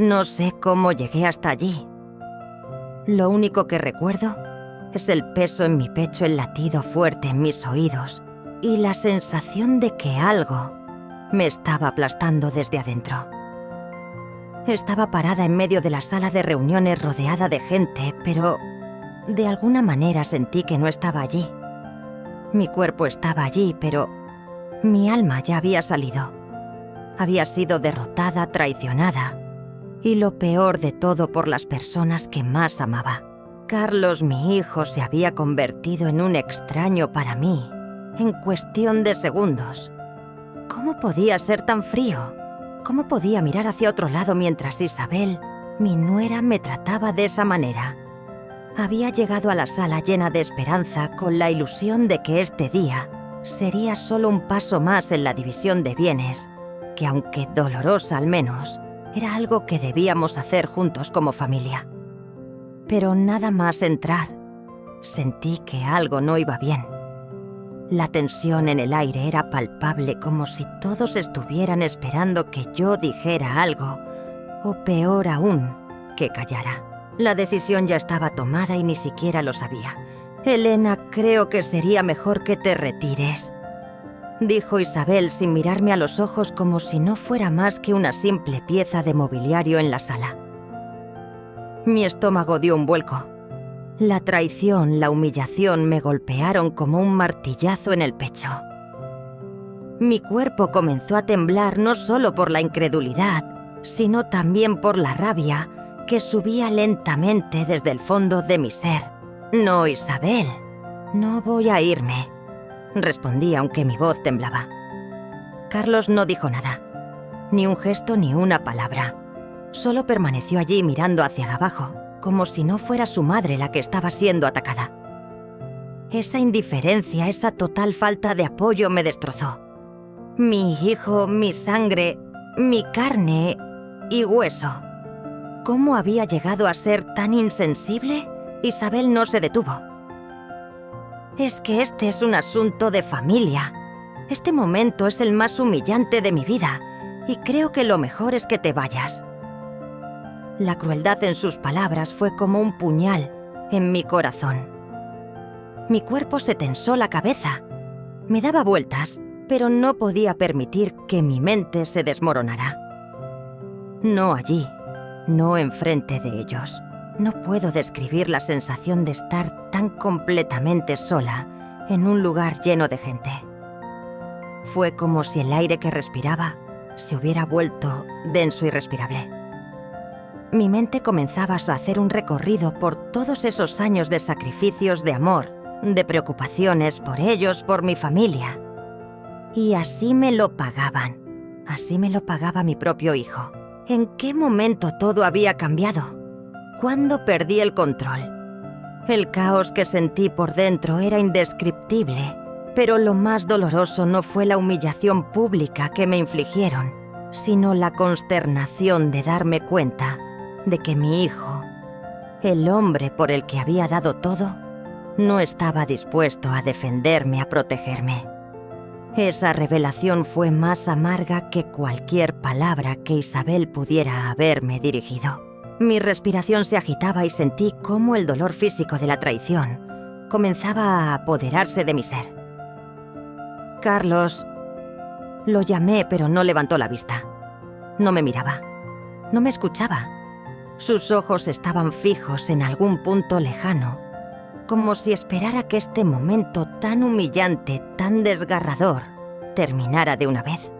No sé cómo llegué hasta allí. Lo único que recuerdo es el peso en mi pecho, el latido fuerte en mis oídos y la sensación de que algo me estaba aplastando desde adentro. Estaba parada en medio de la sala de reuniones rodeada de gente, pero de alguna manera sentí que no estaba allí. Mi cuerpo estaba allí, pero mi alma ya había salido. Había sido derrotada, traicionada, y lo peor de todo por las personas que más amaba. Carlos, mi hijo, se había convertido en un extraño para mí, en cuestión de segundos. ¿Cómo podía ser tan frío? ¿Cómo podía mirar hacia otro lado mientras Isabel, mi nuera, me trataba de esa manera? Había llegado a la sala llena de esperanza, con la ilusión de que este día sería solo un paso más en la división de bienes, que aunque dolorosa al menos, era algo que debíamos hacer juntos como familia. Pero nada más entrar, sentí que algo no iba bien. La tensión en el aire era palpable, como si todos estuvieran esperando que yo dijera algo, o peor aún, que callara. La decisión ya estaba tomada y ni siquiera lo sabía. «Elena, creo que sería mejor que te retires», dijo Isabel sin mirarme a los ojos, como si no fuera más que una simple pieza de mobiliario en la sala. Mi estómago dio un vuelco. La traición, la humillación me golpearon como un martillazo en el pecho. Mi cuerpo comenzó a temblar no solo por la incredulidad, sino también por la rabia que subía lentamente desde el fondo de mi ser. «No, Isabel, no voy a irme», respondí aunque mi voz temblaba. Carlos no dijo nada, ni un gesto ni una palabra. Solo permaneció allí mirando hacia abajo, como si no fuera su madre la que estaba siendo atacada. Esa indiferencia, esa total falta de apoyo me destrozó. Mi hijo, mi sangre, mi carne y hueso. ¿Cómo había llegado a ser tan insensible? Isabel no se detuvo. «Es que este es un asunto de familia. Este momento es el más humillante de mi vida y creo que lo mejor es que te vayas». La crueldad en sus palabras fue como un puñal en mi corazón. Mi cuerpo se tensó, la cabeza me daba vueltas, pero no podía permitir que mi mente se desmoronara. No allí, no enfrente de ellos. No puedo describir la sensación de estar tan completamente sola en un lugar lleno de gente. Fue como si el aire que respiraba se hubiera vuelto denso y respirable. Mi mente comenzaba a hacer un recorrido por todos esos años de sacrificios, de amor, de preocupaciones por ellos, por mi familia. Y así me lo pagaban. Así me lo pagaba mi propio hijo. ¿En qué momento todo había cambiado? ¿Cuándo perdí el control? El caos que sentí por dentro era indescriptible, pero lo más doloroso no fue la humillación pública que me infligieron, sino la consternación de darme cuenta de que mi hijo, el hombre por el que había dado todo, no estaba dispuesto a defenderme, a protegerme. Esa revelación fue más amarga que cualquier palabra que Isabel pudiera haberme dirigido. Mi respiración se agitaba y sentí cómo el dolor físico de la traición comenzaba a apoderarse de mi ser. «Carlos», lo llamé, pero no levantó la vista. No me miraba, no me escuchaba. Sus ojos estaban fijos en algún punto lejano, como si esperara que este momento tan humillante, tan desgarrador, terminara de una vez.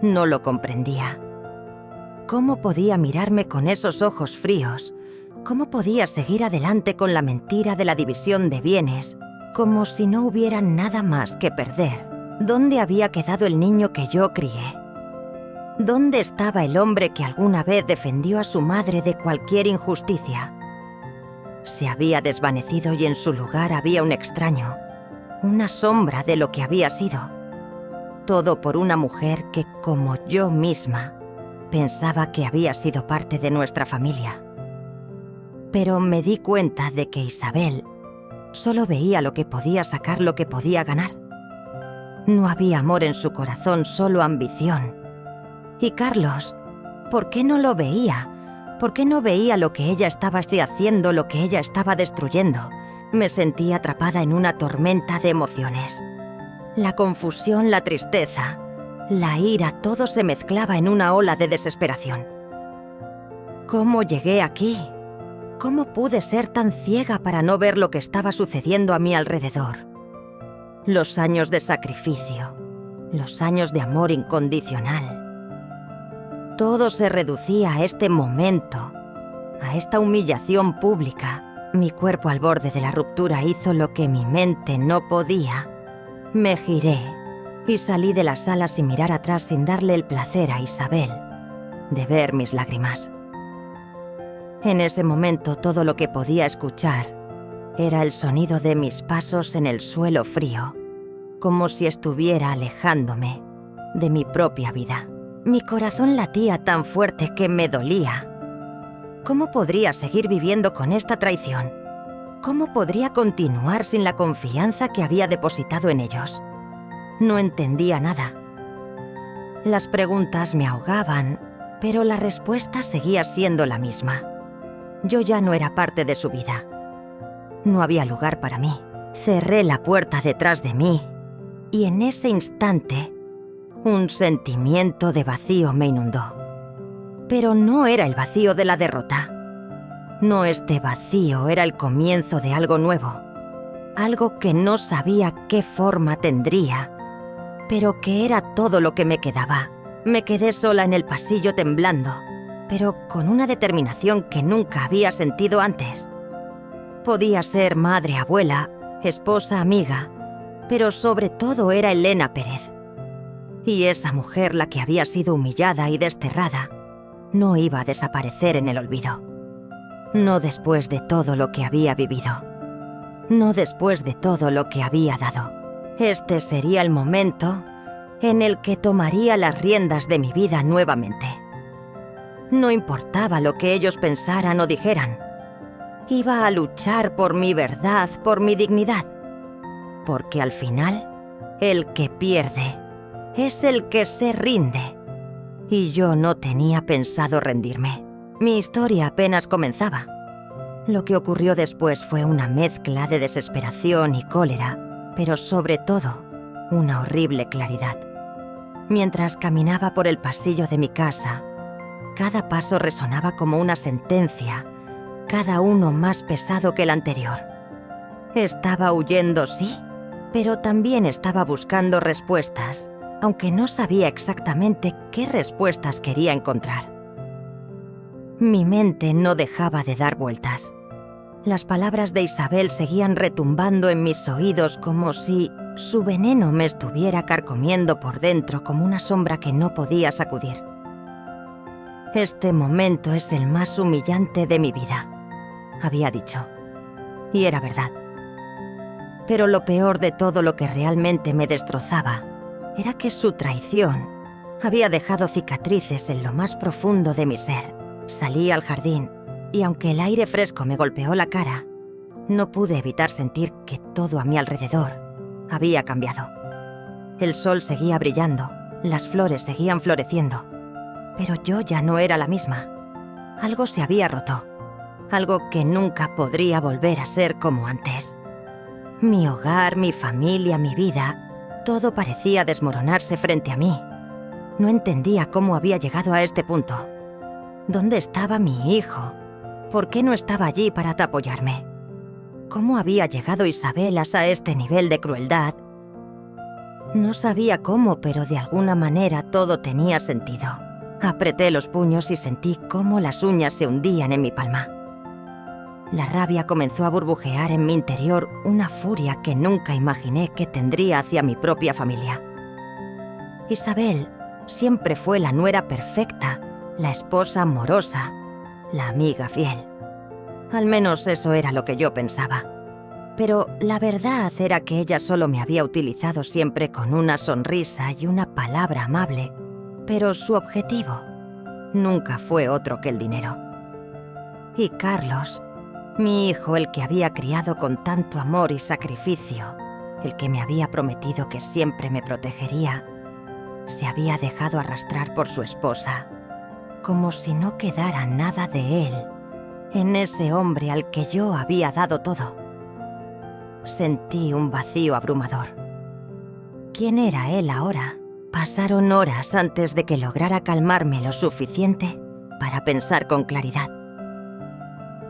No lo comprendía. ¿Cómo podía mirarme con esos ojos fríos? ¿Cómo podía seguir adelante con la mentira de la división de bienes, como si no hubiera nada más que perder? ¿Dónde había quedado el niño que yo crié? ¿Dónde estaba el hombre que alguna vez defendió a su madre de cualquier injusticia? Se había desvanecido y en su lugar había un extraño, una sombra de lo que había sido. Todo por una mujer que, como yo misma, pensaba que había sido parte de nuestra familia. Pero me di cuenta de que Isabel solo veía lo que podía sacar, lo que podía ganar. No había amor en su corazón, solo ambición. Y Carlos, ¿por qué no lo veía? ¿Por qué no veía lo que ella estaba haciendo, lo que ella estaba destruyendo? Me sentí atrapada en una tormenta de emociones. La confusión, la tristeza, la ira, todo se mezclaba en una ola de desesperación. ¿Cómo llegué aquí? ¿Cómo pude ser tan ciega para no ver lo que estaba sucediendo a mi alrededor? Los años de sacrificio, los años de amor incondicional. Todo se reducía a este momento, a esta humillación pública. Mi cuerpo al borde de la ruptura hizo lo que mi mente no podía. Me giré y salí de la sala sin mirar atrás, sin darle el placer a Isabel de ver mis lágrimas. En ese momento todo lo que podía escuchar era el sonido de mis pasos en el suelo frío, como si estuviera alejándome de mi propia vida. Mi corazón latía tan fuerte que me dolía. ¿Cómo podría seguir viviendo con esta traición? ¿Cómo podría continuar sin la confianza que había depositado en ellos? No entendía nada. Las preguntas me ahogaban, pero la respuesta seguía siendo la misma. Yo ya no era parte de su vida. No había lugar para mí. Cerré la puerta detrás de mí y en ese instante un sentimiento de vacío me inundó. Pero no era el vacío de la derrota. No, este vacío era el comienzo de algo nuevo. Algo que no sabía qué forma tendría, pero que era todo lo que me quedaba. Me quedé sola en el pasillo temblando, pero con una determinación que nunca había sentido antes. Podía ser madre, abuela, esposa, amiga, pero sobre todo era Elena Pérez. Y esa mujer, la que había sido humillada y desterrada, no iba a desaparecer en el olvido. No después de todo lo que había vivido. No después de todo lo que había dado. Este sería el momento en el que tomaría las riendas de mi vida nuevamente. No importaba lo que ellos pensaran o dijeran. Iba a luchar por mi verdad, por mi dignidad. Porque al final, el que pierde es el que se rinde. Y yo no tenía pensado rendirme. Mi historia apenas comenzaba. Lo que ocurrió después fue una mezcla de desesperación y cólera, pero sobre todo, una horrible claridad. Mientras caminaba por el pasillo de mi casa, cada paso resonaba como una sentencia, cada uno más pesado que el anterior. Estaba huyendo, sí, pero también estaba buscando respuestas, aunque no sabía exactamente qué respuestas quería encontrar. Mi mente no dejaba de dar vueltas. Las palabras de Isabel seguían retumbando en mis oídos como si su veneno me estuviera carcomiendo por dentro como una sombra que no podía sacudir. Este momento es el más humillante de mi vida, había dicho. Y era verdad. Pero lo peor de todo, lo que realmente me destrozaba, era que su traición había dejado cicatrices en lo más profundo de mi ser. Salí al jardín y aunque el aire fresco me golpeó la cara, no pude evitar sentir que todo a mi alrededor había cambiado. El sol seguía brillando, las flores seguían floreciendo, pero yo ya no era la misma. Algo se había roto, algo que nunca podría volver a ser como antes. Mi hogar, mi familia, mi vida, todo parecía desmoronarse frente a mí. No entendía cómo había llegado a este punto. ¿Dónde estaba mi hijo? ¿Por qué no estaba allí para apoyarme? ¿Cómo había llegado Isabel a este nivel de crueldad? No sabía cómo, pero de alguna manera todo tenía sentido. Apreté los puños y sentí cómo las uñas se hundían en mi palma. La rabia comenzó a burbujear en mi interior, una furia que nunca imaginé que tendría hacia mi propia familia. Isabel siempre fue la nuera perfecta, la esposa amorosa, la amiga fiel. Al menos eso era lo que yo pensaba. Pero la verdad era que ella solo me había utilizado siempre con una sonrisa y una palabra amable, pero su objetivo nunca fue otro que el dinero. Y Carlos, mi hijo, el que había criado con tanto amor y sacrificio, el que me había prometido que siempre me protegería, se había dejado arrastrar por su esposa como si no quedara nada de él en ese hombre al que yo había dado todo. Sentí un vacío abrumador. ¿Quién era él ahora? Pasaron horas antes de que lograra calmarme lo suficiente para pensar con claridad.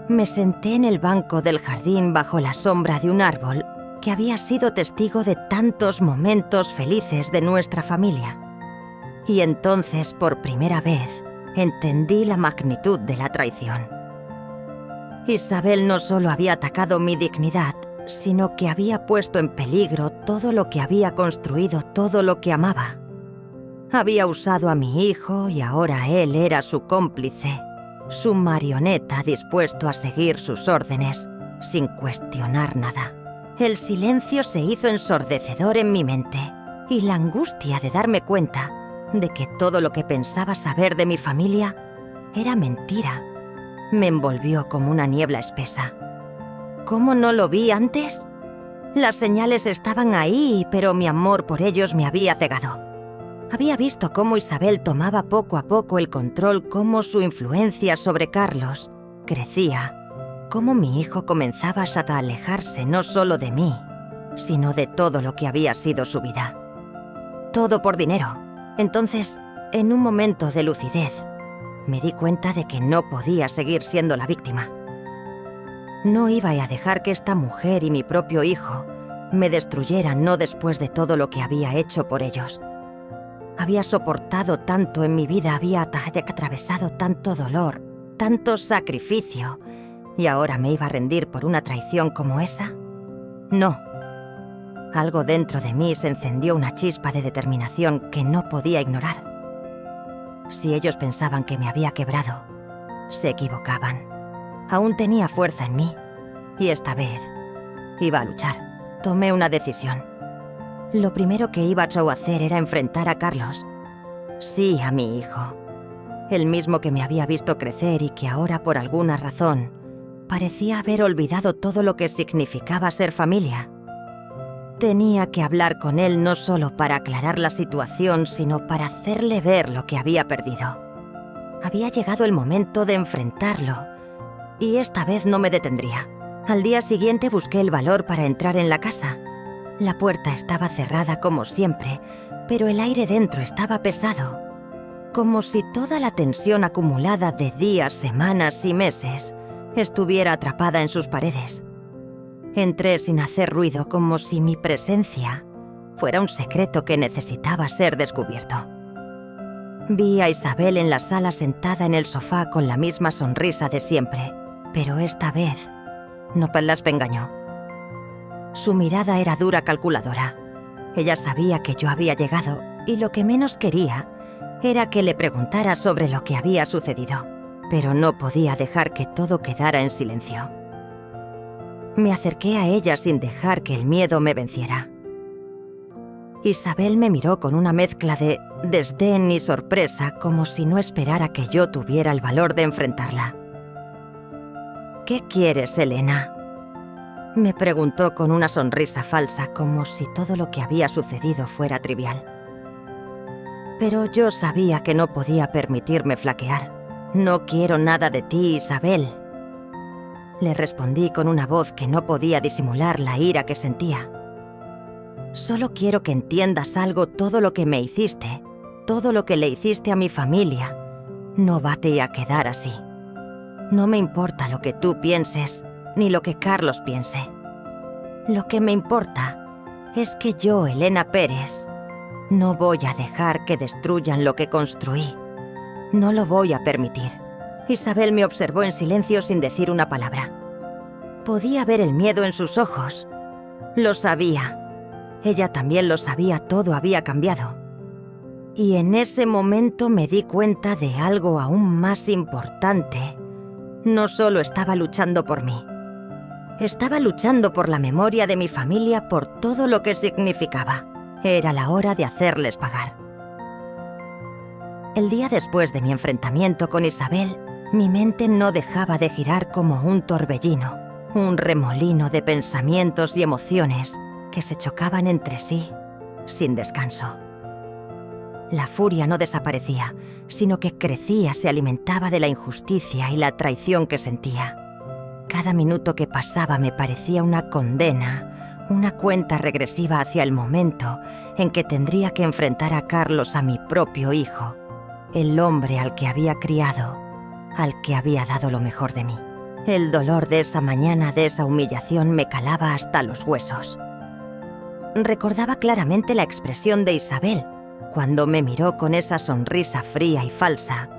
Me senté en el banco del jardín bajo la sombra de un árbol que había sido testigo de tantos momentos felices de nuestra familia. Y entonces, por primera vez, entendí la magnitud de la traición. Isabel no solo había atacado mi dignidad, sino que había puesto en peligro todo lo que había construido, todo lo que amaba. Había usado a mi hijo y ahora él era su cómplice, su marioneta dispuesto a seguir sus órdenes sin cuestionar nada. El silencio se hizo ensordecedor en mi mente y la angustia de darme cuenta de que todo lo que pensaba saber de mi familia era mentira me envolvió como una niebla espesa. ¿Cómo no lo vi antes? Las señales estaban ahí, pero mi amor por ellos me había cegado. Había visto cómo Isabel tomaba poco a poco el control, cómo su influencia sobre Carlos crecía, cómo mi hijo comenzaba a alejarse no solo de mí, sino de todo lo que había sido su vida. Todo por dinero. Entonces, en un momento de lucidez, me di cuenta de que no podía seguir siendo la víctima. No iba a dejar que esta mujer y mi propio hijo me destruyeran, no después de todo lo que había hecho por ellos. Había soportado tanto en mi vida, había atravesado tanto dolor, tanto sacrificio, y ahora me iba a rendir por una traición como esa. No. Algo dentro de mí se encendió una chispa de determinación que no podía ignorar. Si ellos pensaban que me había quebrado, se equivocaban. Aún tenía fuerza en mí, y esta vez iba a luchar. Tomé una decisión. Lo primero que iba a hacer era enfrentar a Carlos. Sí, a mi hijo. El mismo que me había visto crecer y que ahora, por alguna razón, parecía haber olvidado todo lo que significaba ser familia. Tenía que hablar con él no solo para aclarar la situación, sino para hacerle ver lo que había perdido. Había llegado el momento de enfrentarlo, y esta vez no me detendría. Al día siguiente busqué el valor para entrar en la casa. La puerta estaba cerrada como siempre, pero el aire dentro estaba pesado, como si toda la tensión acumulada de días, semanas y meses estuviera atrapada en sus paredes. Entré sin hacer ruido, como si mi presencia fuera un secreto que necesitaba ser descubierto. Vi a Isabel en la sala sentada en el sofá con la misma sonrisa de siempre, pero esta vez no las engañó. Su mirada era dura, calculadora. Ella sabía que yo había llegado y lo que menos quería era que le preguntara sobre lo que había sucedido, pero no podía dejar que todo quedara en silencio. Me acerqué a ella sin dejar que el miedo me venciera. Isabel me miró con una mezcla de desdén y sorpresa, como si no esperara que yo tuviera el valor de enfrentarla. ¿Qué quieres, Elena?, me preguntó con una sonrisa falsa, como si todo lo que había sucedido fuera trivial. Pero yo sabía que no podía permitirme flaquear. No quiero nada de ti, Isabel. Le respondí con una voz que no podía disimular la ira que sentía. Solo quiero que entiendas algo: todo lo que me hiciste, todo lo que le hiciste a mi familia, no va a quedar así. No me importa lo que tú pienses, ni lo que Carlos piense. Lo que me importa es que yo, Elena Pérez, no voy a dejar que destruyan lo que construí. No lo voy a permitir. Isabel me observó en silencio sin decir una palabra. Podía ver el miedo en sus ojos. Lo sabía. Ella también lo sabía, todo había cambiado. Y en ese momento me di cuenta de algo aún más importante. No solo estaba luchando por mí. Estaba luchando por la memoria de mi familia, por todo lo que significaba. Era la hora de hacerles pagar. El día después de mi enfrentamiento con Isabel, mi mente no dejaba de girar como un torbellino, un remolino de pensamientos y emociones que se chocaban entre sí sin descanso. La furia no desaparecía, sino que crecía, se alimentaba de la injusticia y la traición que sentía. Cada minuto que pasaba me parecía una condena, una cuenta regresiva hacia el momento en que tendría que enfrentar a Carlos, a mi propio hijo, el hombre al que había criado, al que había dado lo mejor de mí. El dolor de esa mañana, de esa humillación, me calaba hasta los huesos. Recordaba claramente la expresión de Isabel, cuando me miró con esa sonrisa fría y falsa,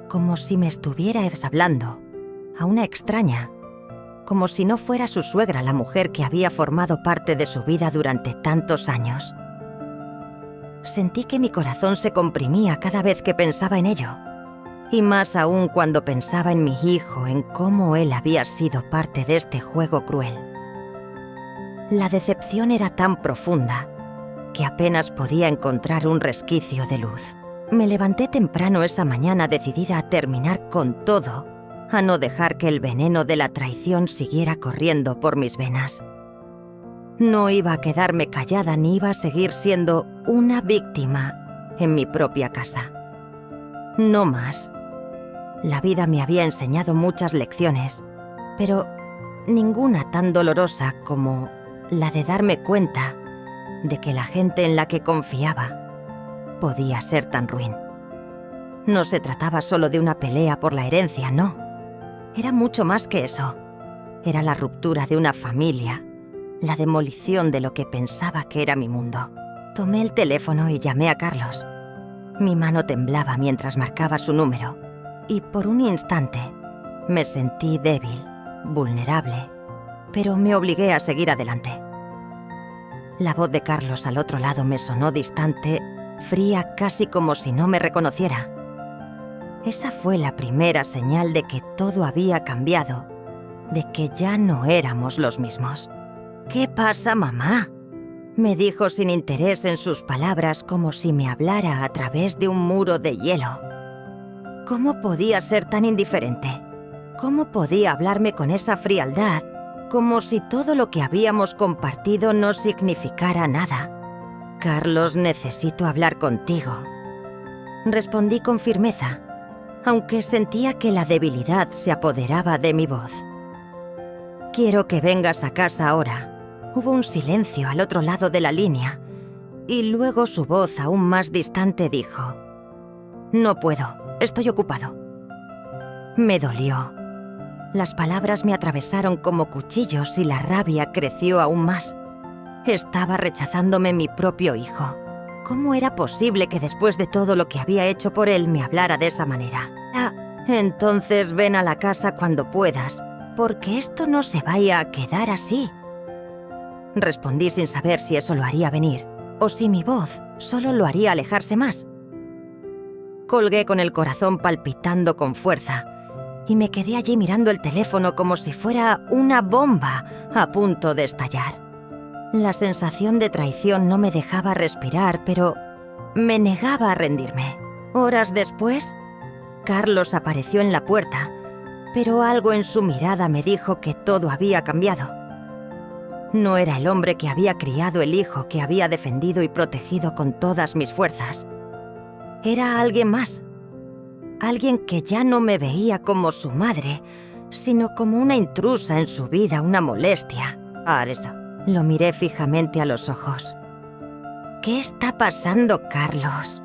como si me estuvieras hablando a una extraña, como si no fuera su suegra la mujer que había formado parte de su vida durante tantos años. Sentí que mi corazón se comprimía cada vez que pensaba en ello, y más aún cuando pensaba en mi hijo, en cómo él había sido parte de este juego cruel. La decepción era tan profunda que apenas podía encontrar un resquicio de luz. Me levanté temprano esa mañana decidida a terminar con todo, a no dejar que el veneno de la traición siguiera corriendo por mis venas. No iba a quedarme callada ni iba a seguir siendo una víctima en mi propia casa. No más. La vida me había enseñado muchas lecciones, pero ninguna tan dolorosa como la de darme cuenta de que la gente en la que confiaba podía ser tan ruin. No se trataba solo de una pelea por la herencia, no. Era mucho más que eso. Era la ruptura de una familia, la demolición de lo que pensaba que era mi mundo. Tomé el teléfono y llamé a Carlos. Mi mano temblaba mientras marcaba su número, y por un instante me sentí débil, vulnerable, pero me obligué a seguir adelante. La voz de Carlos al otro lado me sonó distante, fría, casi como si no me reconociera. Esa fue la primera señal de que todo había cambiado, de que ya no éramos los mismos. «¿Qué pasa, mamá?», me dijo sin interés en sus palabras, como si me hablara a través de un muro de hielo. ¿Cómo podía ser tan indiferente? ¿Cómo podía hablarme con esa frialdad, como si todo lo que habíamos compartido no significara nada? «Carlos, necesito hablar contigo», respondí con firmeza, aunque sentía que la debilidad se apoderaba de mi voz. «Quiero que vengas a casa ahora». Hubo un silencio al otro lado de la línea, y luego su voz aún más distante dijo: «No puedo, estoy ocupado». Me dolió. Las palabras me atravesaron como cuchillos y la rabia creció aún más. Estaba rechazándome mi propio hijo. ¿Cómo era posible que después de todo lo que había hecho por él me hablara de esa manera? Entonces ven a la casa cuando puedas, porque esto no se vaya a quedar así. Respondí sin saber si eso lo haría venir, o si mi voz solo lo haría alejarse más. Colgué con el corazón palpitando con fuerza, y me quedé allí mirando el teléfono como si fuera una bomba a punto de estallar. La sensación de traición no me dejaba respirar, pero me negaba a rendirme. Horas después, Carlos apareció en la puerta, pero algo en su mirada me dijo que todo había cambiado. No era el hombre que había criado el hijo que había defendido y protegido con todas mis fuerzas. Era alguien más. Alguien que ya no me veía como su madre, sino como una intrusa en su vida, una molestia. Eso. Lo miré fijamente a los ojos. «¿Qué está pasando, Carlos?»,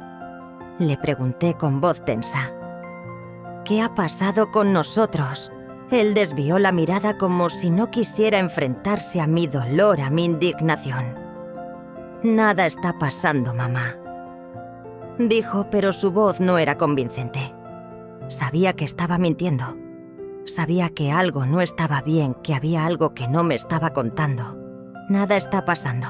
le pregunté con voz tensa. «¿Qué ha pasado con nosotros?». Él desvió la mirada como si no quisiera enfrentarse a mi dolor, a mi indignación. «Nada está pasando, mamá», dijo, pero su voz no era convincente. Sabía que estaba mintiendo. Sabía que algo no estaba bien, que había algo que no me estaba contando. «Nada está pasando.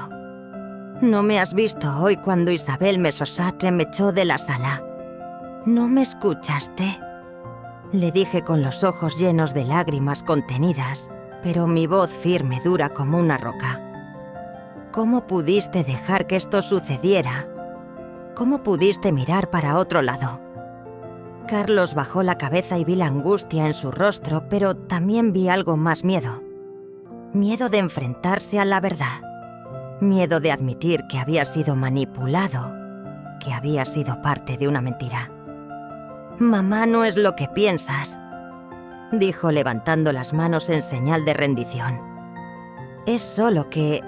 ¿No me has visto hoy cuando Isabel Mesosatre me echó de la sala? ¿No me escuchaste?», le dije con los ojos llenos de lágrimas contenidas, pero mi voz firme, dura como una roca. «¿Cómo pudiste dejar que esto sucediera? ¿Cómo pudiste mirar para otro lado?». Carlos bajó la cabeza y vi la angustia en su rostro, pero también vi algo más: miedo. Miedo de enfrentarse a la verdad. Miedo de admitir que había sido manipulado, que había sido parte de una mentira. «Mamá no es lo que piensas», dijo levantando las manos en señal de rendición. «Es solo que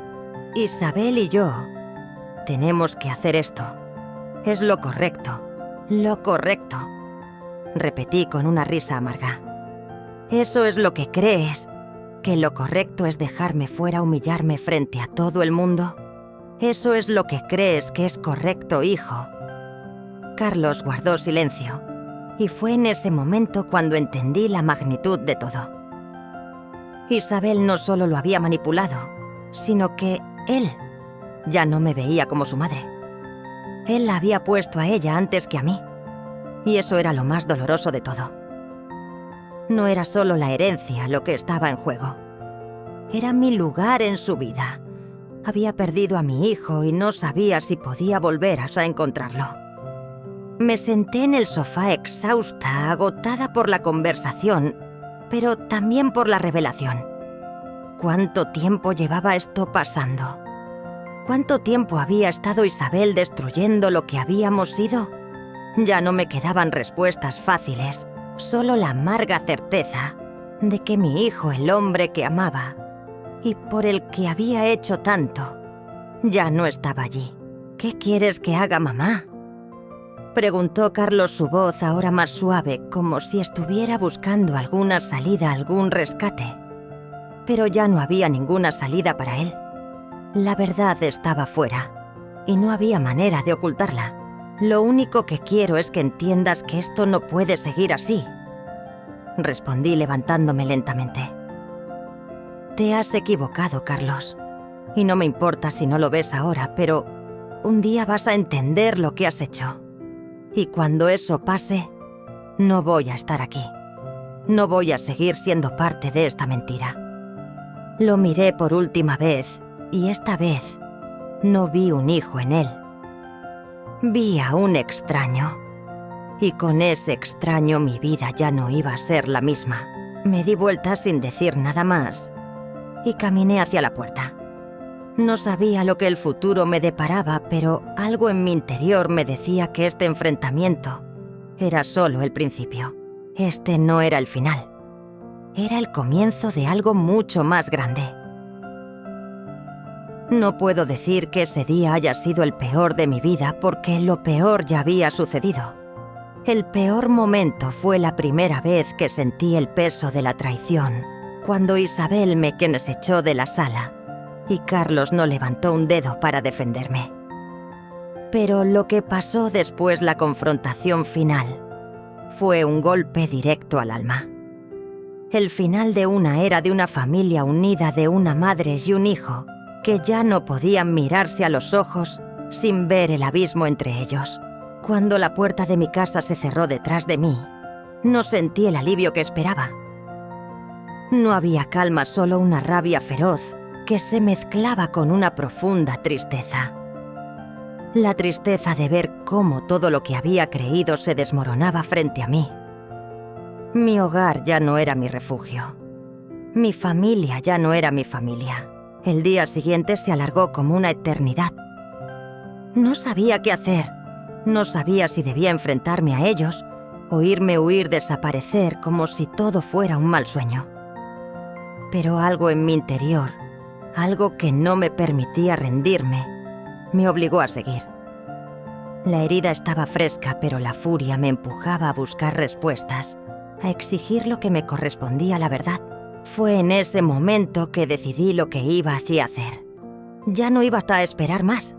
Isabel y yo tenemos que hacer esto. Es lo correcto, repetí con una risa amarga. «Eso es lo que crees, que lo correcto es dejarme fuera humillarme frente a todo el mundo. Eso es lo que crees que es correcto, hijo». Carlos guardó silencio, y fue en ese momento cuando entendí la magnitud de todo. Isabel no solo lo había manipulado, sino que él ya no me veía como su madre. Él la había puesto a ella antes que a mí, y eso era lo más doloroso de todo. No era solo la herencia lo que estaba en juego. Era mi lugar en su vida. Había perdido a mi hijo y no sabía si podía volver a encontrarlo. Me senté en el sofá exhausta, agotada por la conversación, pero también por la revelación. ¿Cuánto tiempo llevaba esto pasando? ¿Cuánto tiempo había estado Isabel destruyendo lo que habíamos sido? Ya no me quedaban respuestas fáciles, solo la amarga certeza de que mi hijo, el hombre que amaba y por el que había hecho tanto, ya no estaba allí. «¿Qué quieres que haga, mamá?», preguntó Carlos, su voz ahora más suave, como si estuviera buscando alguna salida, algún rescate. Pero ya no había ninguna salida para él. La verdad estaba fuera, y no había manera de ocultarla. «Lo único que quiero es que entiendas que esto no puede seguir así», respondí levantándome lentamente. «Te has equivocado, Carlos, y no me importa si no lo ves ahora, pero un día vas a entender lo que has hecho. Y cuando eso pase, no voy a estar aquí. No voy a seguir siendo parte de esta mentira». Lo miré por última vez, y esta vez no vi un hijo en él. Vi a un extraño. Y con ese extraño mi vida ya no iba a ser la misma. Me di vuelta sin decir nada más y caminé hacia la puerta. No sabía lo que el futuro me deparaba, pero algo en mi interior me decía que este enfrentamiento era solo el principio. Este no era el final. Era el comienzo de algo mucho más grande. No puedo decir que ese día haya sido el peor de mi vida, porque lo peor ya había sucedido. El peor momento fue la primera vez que sentí el peso de la traición, cuando Isabel me echó de la sala y Carlos no levantó un dedo para defenderme. Pero lo que pasó después, la confrontación final, fue un golpe directo al alma. El final de una era, de una familia unida, de una madre y un hijo que ya no podían mirarse a los ojos sin ver el abismo entre ellos. Cuando la puerta de mi casa se cerró detrás de mí, no sentí el alivio que esperaba. No había calma, solo una rabia feroz que se mezclaba con una profunda tristeza. La tristeza de ver cómo todo lo que había creído se desmoronaba frente a mí. Mi hogar ya no era mi refugio. Mi familia ya no era mi familia. El día siguiente se alargó como una eternidad. No sabía qué hacer. No sabía si debía enfrentarme a ellos o irme huir, desaparecer como si todo fuera un mal sueño. Pero algo en mi interior, algo que no me permitía rendirme, me obligó a seguir. La herida estaba fresca, pero la furia me empujaba a buscar respuestas, a exigir lo que me correspondía a la verdad. Fue en ese momento que decidí lo que iba allí a hacer. Ya no iba a esperar más.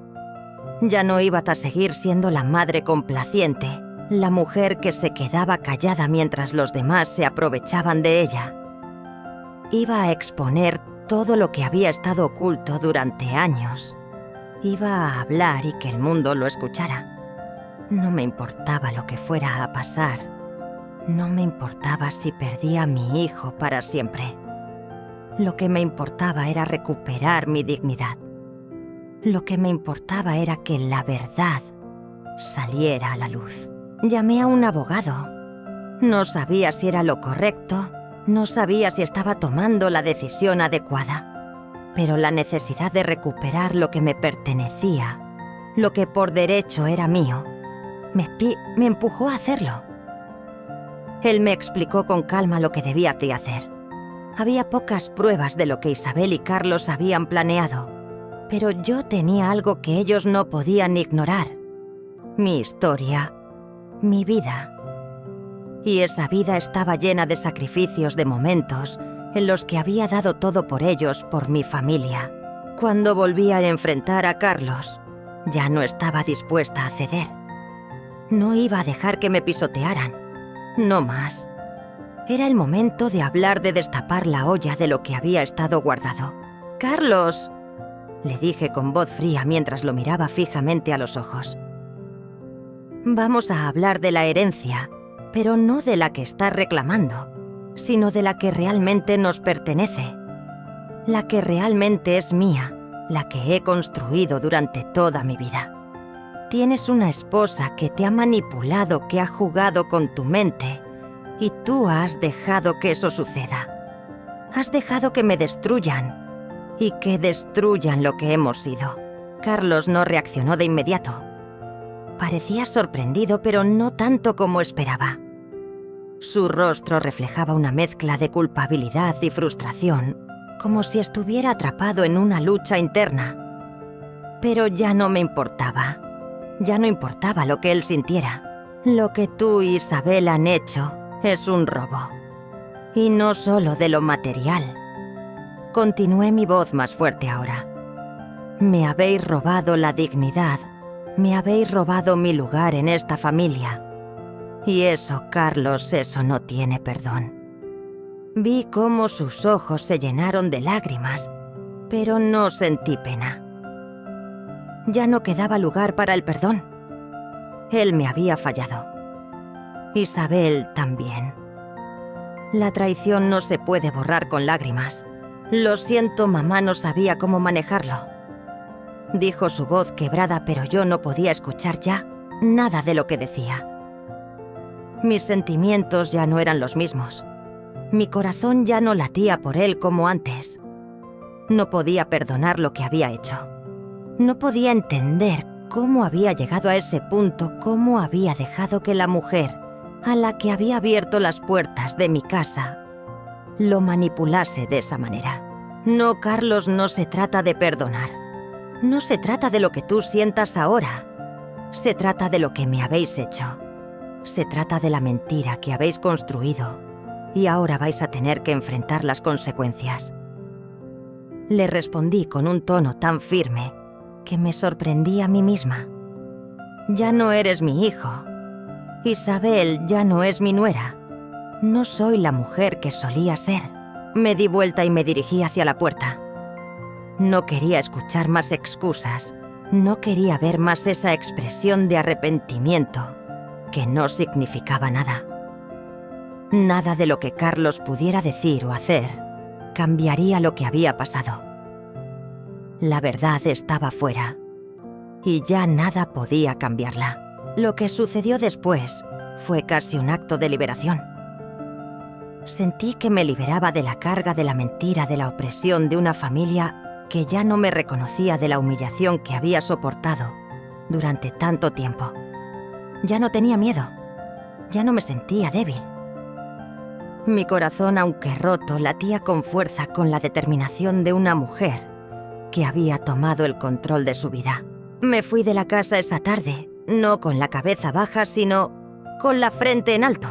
Ya no iba a seguir siendo la madre complaciente, la mujer que se quedaba callada mientras los demás se aprovechaban de ella. Iba a exponer todo lo que había estado oculto durante años. Iba a hablar y que el mundo lo escuchara. No me importaba lo que fuera a pasar. No me importaba si perdía a mi hijo para siempre. Lo que me importaba era recuperar mi dignidad. Lo que me importaba era que la verdad saliera a la luz. Llamé a un abogado. No sabía si era lo correcto, no sabía si estaba tomando la decisión adecuada, pero la necesidad de recuperar lo que me pertenecía lo que por derecho era mío, me empujó a hacerlo. Él me explicó con calma lo que debía de hacer. Había pocas pruebas de lo que Isabel y Carlos habían planeado, pero yo tenía algo que ellos no podían ignorar. Mi historia, mi vida. Y esa vida estaba llena de sacrificios, de momentos en los que había dado todo por ellos, por mi familia. Cuando volví a enfrentar a Carlos, ya no estaba dispuesta a ceder. No iba a dejar que me pisotearan. No más. Era el momento de hablar, de destapar la olla de lo que había estado guardado. «¡Carlos!», le dije con voz fría mientras lo miraba fijamente a los ojos. «Vamos a hablar de la herencia, pero no de la que estás reclamando, sino de la que realmente nos pertenece. La que realmente es mía, la que he construido durante toda mi vida. Tienes una esposa que te ha manipulado, que ha jugado con tu mente, y tú has dejado que eso suceda. Has dejado que me destruyan, y que destruyan lo que hemos sido». Carlos no reaccionó de inmediato. Parecía sorprendido, pero no tanto como esperaba. Su rostro reflejaba una mezcla de culpabilidad y frustración, como si estuviera atrapado en una lucha interna. Pero ya no me importaba. Ya no importaba lo que él sintiera. Lo que tú y Isabel han hecho es un robo. Y no solo de lo material. Continué mi voz más fuerte ahora. Me habéis robado la dignidad. Me habéis robado mi lugar en esta familia. Y eso, Carlos, eso no tiene perdón. Vi cómo sus ojos se llenaron de lágrimas, pero no sentí pena. Ya no quedaba lugar para el perdón. Él me había fallado. Isabel también. La traición no se puede borrar con lágrimas. Lo siento, mamá no sabía cómo manejarlo. Dijo su voz quebrada, pero yo no podía escuchar ya nada de lo que decía. Mis sentimientos ya no eran los mismos. Mi corazón ya no latía por él como antes. No podía perdonar lo que había hecho. No podía entender cómo había llegado a ese punto, cómo había dejado que la mujer a la que había abierto las puertas de mi casa lo manipulase de esa manera. No, Carlos, no se trata de perdonar. No se trata de lo que tú sientas ahora. Se trata de lo que me habéis hecho. Se trata de la mentira que habéis construido y ahora vais a tener que enfrentar las consecuencias. Le respondí con un tono tan firme que me sorprendí a mí misma. Ya no eres mi hijo. Isabel ya no es mi nuera. No soy la mujer que solía ser. Me di vuelta y me dirigí hacia la puerta. No quería escuchar más excusas. No quería ver más esa expresión de arrepentimiento que no significaba nada. Nada de lo que Carlos pudiera decir o hacer cambiaría lo que había pasado. La verdad estaba fuera y ya nada podía cambiarla. Lo que sucedió después fue casi un acto de liberación. Sentí que me liberaba de la carga de la mentira, de la opresión de una familia que ya no me reconocía, de la humillación que había soportado durante tanto tiempo. Ya no tenía miedo. Ya no me sentía débil. Mi corazón, aunque roto, latía con fuerza, con la determinación de una mujer que había tomado el control de su vida. Me fui de la casa esa tarde, no con la cabeza baja, sino con la frente en alto.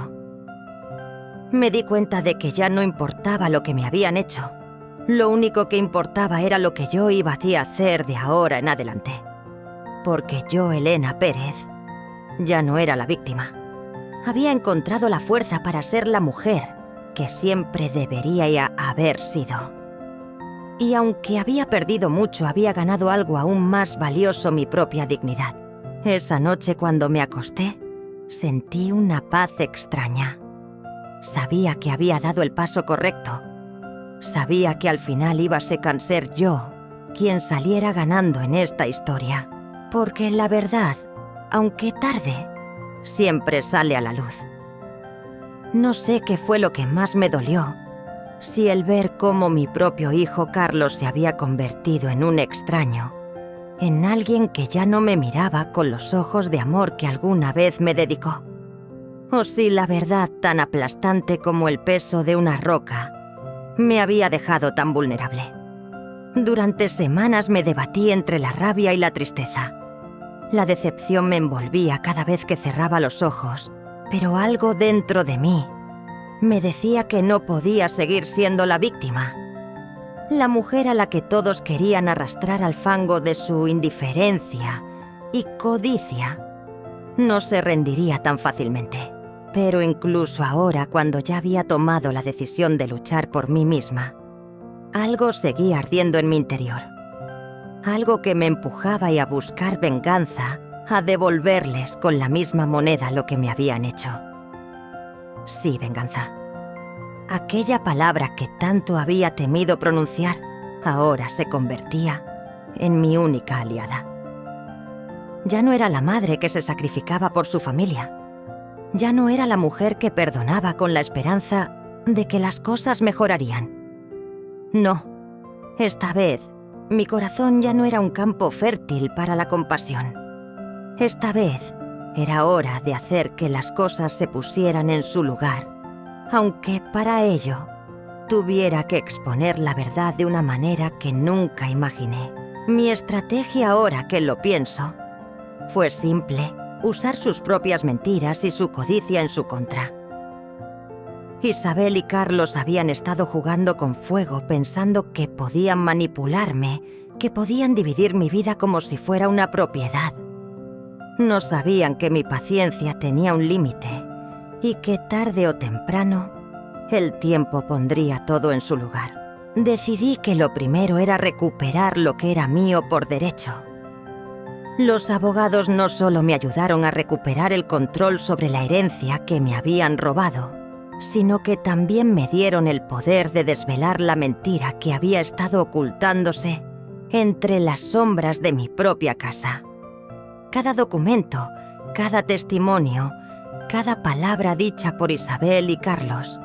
Me di cuenta de que ya no importaba lo que me habían hecho. Lo único que importaba era lo que yo iba a hacer de ahora en adelante. Porque yo, Elena Pérez, ya no era la víctima. Había encontrado la fuerza para ser la mujer que siempre debería haber sido. Y aunque había perdido mucho, había ganado algo aún más valioso: mi propia dignidad. Esa noche, cuando me acosté, sentí una paz extraña. Sabía que había dado el paso correcto. Sabía que al final iba a ser yo quien saliera ganando en esta historia. Porque la verdad, aunque tarde, siempre sale a la luz. No sé qué fue lo que más me dolió. Si el ver cómo mi propio hijo Carlos se había convertido en un extraño, en alguien que ya no me miraba con los ojos de amor que alguna vez me dedicó. O si la verdad tan aplastante como el peso de una roca me había dejado tan vulnerable. Durante semanas me debatí entre la rabia y la tristeza. La decepción me envolvía cada vez que cerraba los ojos, pero algo dentro de mí me decía que no podía seguir siendo la víctima. La mujer a la que todos querían arrastrar al fango de su indiferencia y codicia no se rendiría tan fácilmente. Pero incluso ahora, cuando ya había tomado la decisión de luchar por mí misma, algo seguía ardiendo en mi interior. Algo que me empujaba a buscar venganza, a devolverles con la misma moneda lo que me habían hecho. Sí, venganza. Aquella palabra que tanto había temido pronunciar, ahora se convertía en mi única aliada. Ya no era la madre que se sacrificaba por su familia. Ya no era la mujer que perdonaba con la esperanza de que las cosas mejorarían. No, esta vez mi corazón ya no era un campo fértil para la compasión. Esta vez era hora de hacer que las cosas se pusieran en su lugar, aunque para ello tuviera que exponer la verdad de una manera que nunca imaginé. Mi estrategia, ahora que lo pienso, fue simple: usar sus propias mentiras y su codicia en su contra. Isabel y Carlos habían estado jugando con fuego, pensando que podían manipularme, que podían dividir mi vida como si fuera una propiedad. No sabían que mi paciencia tenía un límite y que tarde o temprano el tiempo pondría todo en su lugar. Decidí que lo primero era recuperar lo que era mío por derecho. Los abogados no solo me ayudaron a recuperar el control sobre la herencia que me habían robado, sino que también me dieron el poder de desvelar la mentira que había estado ocultándose entre las sombras de mi propia casa. Cada documento, cada testimonio, cada palabra dicha por Isabel y Carlos,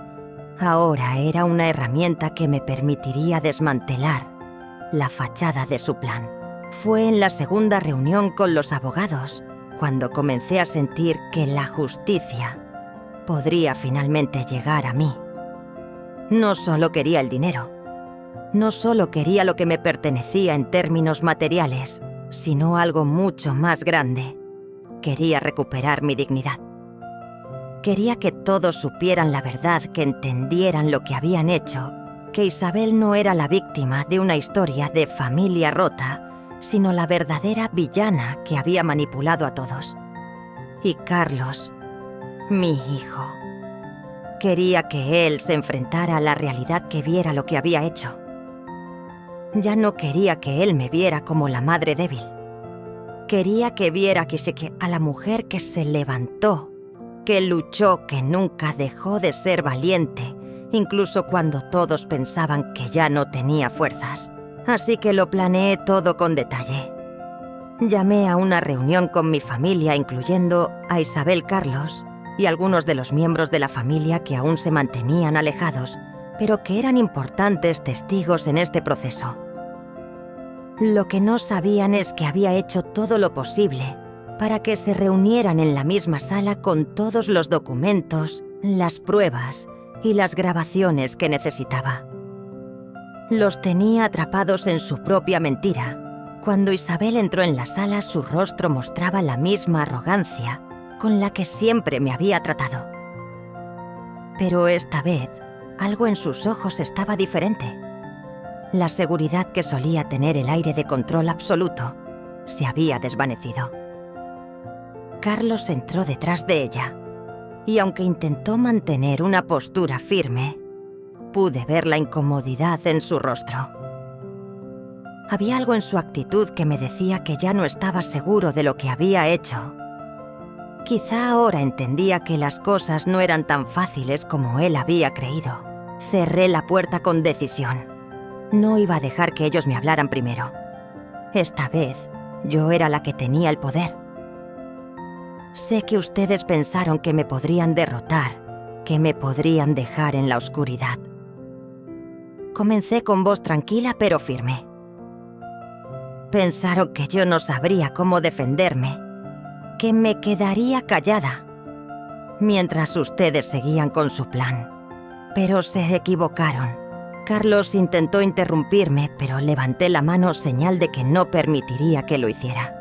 ahora era una herramienta que me permitiría desmantelar la fachada de su plan. Fue en la segunda reunión con los abogados cuando comencé a sentir que la justicia podría finalmente llegar a mí. No solo quería el dinero, no solo quería lo que me pertenecía en términos materiales, sino algo mucho más grande. Quería recuperar mi dignidad. Quería que todos supieran la verdad, que entendieran lo que habían hecho, que Isabel no era la víctima de una historia de familia rota, sino la verdadera villana que había manipulado a todos. Y Carlos, mi hijo, quería que él se enfrentara a la realidad, que viera lo que había hecho. Ya no quería que él me viera como la madre débil. Quería que viera a la mujer que se levantó, que luchó, que nunca dejó de ser valiente, incluso cuando todos pensaban que ya no tenía fuerzas. Así que lo planeé todo con detalle. Llamé a una reunión con mi familia, incluyendo a Isabel, Carlos y algunos de los miembros de la familia que aún se mantenían alejados, pero que eran importantes testigos en este proceso. Lo que no sabían es que había hecho todo lo posible para que se reunieran en la misma sala con todos los documentos, las pruebas y las grabaciones que necesitaba. Los tenía atrapados en su propia mentira. Cuando Isabel entró en la sala, su rostro mostraba la misma arrogancia con la que siempre me había tratado. Pero esta vez, algo en sus ojos estaba diferente. La seguridad que solía tener el aire de control absoluto se había desvanecido. Carlos entró detrás de ella, y aunque intentó mantener una postura firme, pude ver la incomodidad en su rostro. Había algo en su actitud que me decía que ya no estaba seguro de lo que había hecho. Quizá ahora entendía que las cosas no eran tan fáciles como él había creído. Cerré la puerta con decisión. No iba a dejar que ellos me hablaran primero. Esta vez, yo era la que tenía el poder. Sé que ustedes pensaron que me podrían derrotar, que me podrían dejar en la oscuridad. Comencé con voz tranquila pero firme. Pensaron que yo no sabría cómo defenderme, que me quedaría callada, mientras ustedes seguían con su plan. Pero se equivocaron. Carlos intentó interrumpirme, pero levanté la mano señal de que no permitiría que lo hiciera.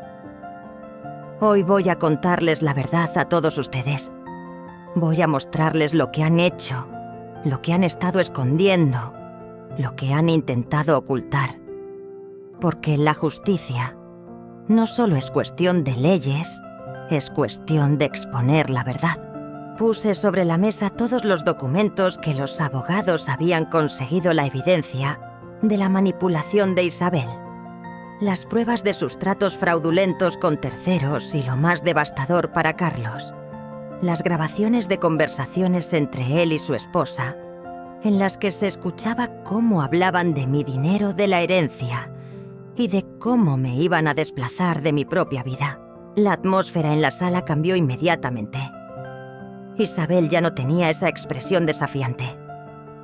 Hoy voy a contarles la verdad a todos ustedes. Voy a mostrarles lo que han hecho, lo que han estado escondiendo, lo que han intentado ocultar. Porque la justicia no solo es cuestión de leyes, es cuestión de exponer la verdad. Puse sobre la mesa todos los documentos que los abogados habían conseguido la evidencia de la manipulación de Isabel, las pruebas de sus tratos fraudulentos con terceros y lo más devastador para Carlos, las grabaciones de conversaciones entre él y su esposa, en las que se escuchaba cómo hablaban de mi dinero, de la herencia y de cómo me iban a desplazar de mi propia vida. La atmósfera en la sala cambió inmediatamente. Isabel ya no tenía esa expresión desafiante.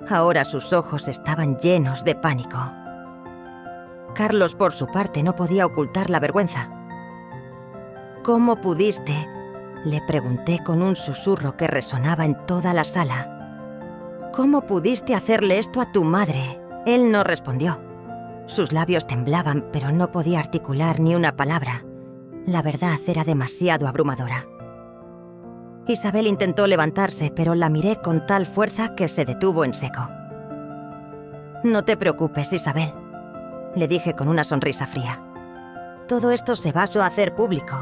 Ahora sus ojos estaban llenos de pánico. Carlos, por su parte, no podía ocultar la vergüenza. ¿Cómo pudiste?, le pregunté con un susurro que resonaba en toda la sala. ¿Cómo pudiste hacerle esto a tu madre? Él no respondió. Sus labios temblaban, pero no podía articular ni una palabra. La verdad era demasiado abrumadora. Isabel intentó levantarse, pero la miré con tal fuerza que se detuvo en seco. «No te preocupes, Isabel», le dije con una sonrisa fría. «Todo esto se va a hacer público.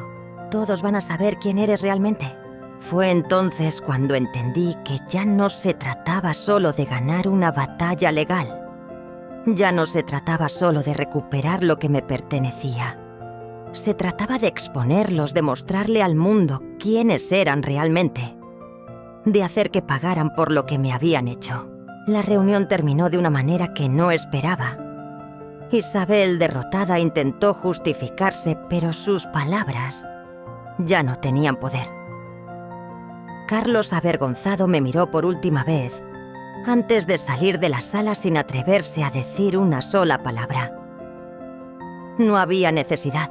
Todos van a saber quién eres realmente». Fue entonces cuando entendí que ya no se trataba solo de ganar una batalla legal. Ya no se trataba solo de recuperar lo que me pertenecía. Se trataba de exponerlos, de mostrarle al mundo quiénes eran realmente, de hacer que pagaran por lo que me habían hecho. La reunión terminó de una manera que no esperaba. Isabel, derrotada, intentó justificarse, pero sus palabras ya no tenían poder. Carlos, avergonzado, me miró por última vez antes de salir de la sala sin atreverse a decir una sola palabra. No había necesidad.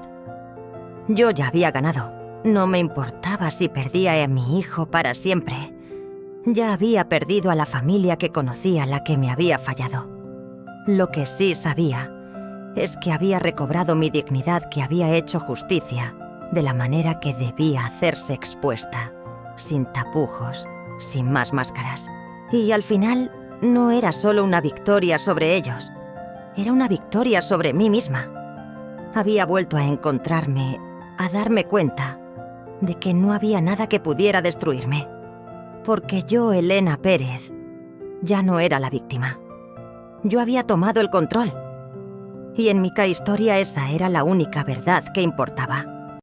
Yo ya había ganado. No me importaba si perdía a mi hijo para siempre. Ya había perdido a la familia que conocía, la que me había fallado. Lo que sí sabía es que había recobrado mi dignidad, que había hecho justicia de la manera que debía hacerse expuesta, sin tapujos, sin más máscaras. Y al final no era solo una victoria sobre ellos, era una victoria sobre mí misma. Había vuelto a encontrarme, a darme cuenta de que no había nada que pudiera destruirme, porque yo, Elena Pérez, ya no era la víctima. Yo había tomado el control, y en mi historia esa era la única verdad que importaba.